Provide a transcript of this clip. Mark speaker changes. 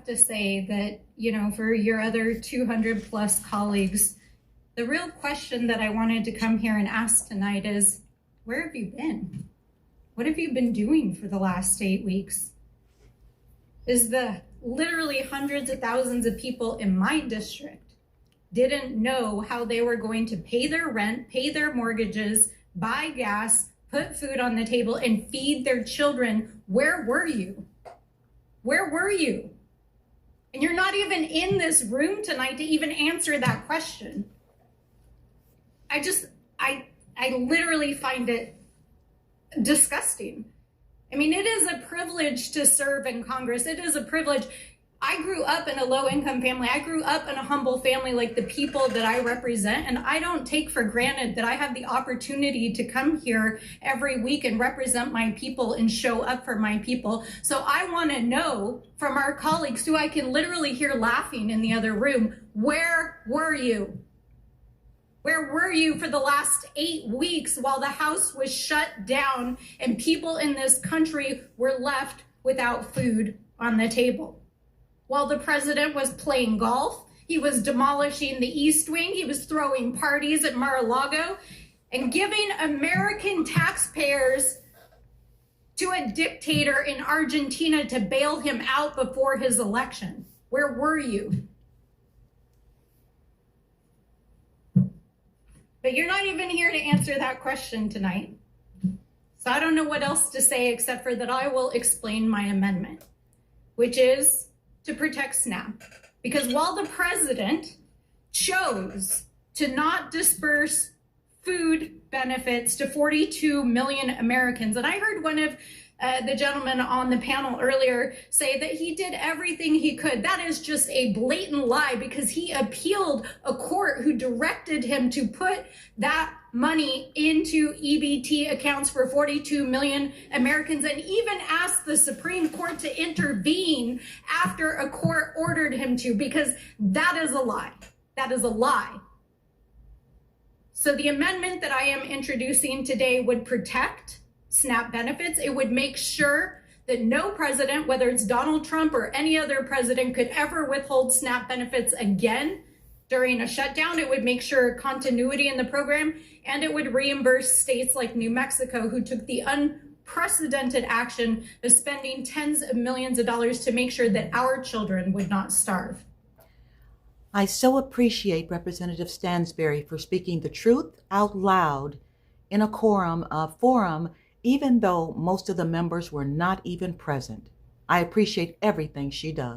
Speaker 1: to say that, for your other 200 plus colleagues, the real question that I wanted to come here and ask tonight is, where have you been? What have you been doing for the last 8 weeks? Is the literally hundreds of thousands of people in my district didn't know how they were going to pay their rent, pay their mortgages, buy gas, put food on the table, and feed their children? Where were you? Where were you? And you're not even in this room tonight to even answer that question. I literally find it disgusting. I mean, it is a privilege to serve in Congress. It is a privilege. I grew up in a low-income family. I grew up in a humble family like the people that I represent, and I don't take for granted that I have the opportunity to come here every week and represent my people and show up for my people. So I want to know from our colleagues who I can literally hear laughing in the other room, where were you? Where were you for the last 8 weeks while the House was shut down and people in this country were left without food on the table? While the president was playing golf, he was demolishing the East Wing, he was throwing parties at Mar-a-Lago and giving American taxpayers to a dictator in Argentina to bail him out before his election. Where were you? But you're not even here to answer that question tonight. So I don't know what else to say except for that I will explain my amendment, which is to protect SNAP. Because while the president chose to not disperse food benefits to 42 million Americans, and I heard one of the gentleman on the panel earlier say that he did everything he could. That is just a blatant lie, because he appealed a court who directed him to put that money into EBT accounts for 42 million Americans, and even asked the Supreme Court to intervene after a court ordered him to, because that is a lie. That is a lie. So the amendment that I am introducing today would protect SNAP benefits. It would make sure that no president, whether it's Donald Trump or any other president, could ever withhold SNAP benefits again during a shutdown. It would make sure continuity in the program, and it would reimburse states like New Mexico, who took the unprecedented action of spending tens of millions of dollars to make sure that our children would not starve.
Speaker 2: I so appreciate Representative Stansberry for speaking the truth out loud in a forum, even though most of the members were not even present. I appreciate everything she does.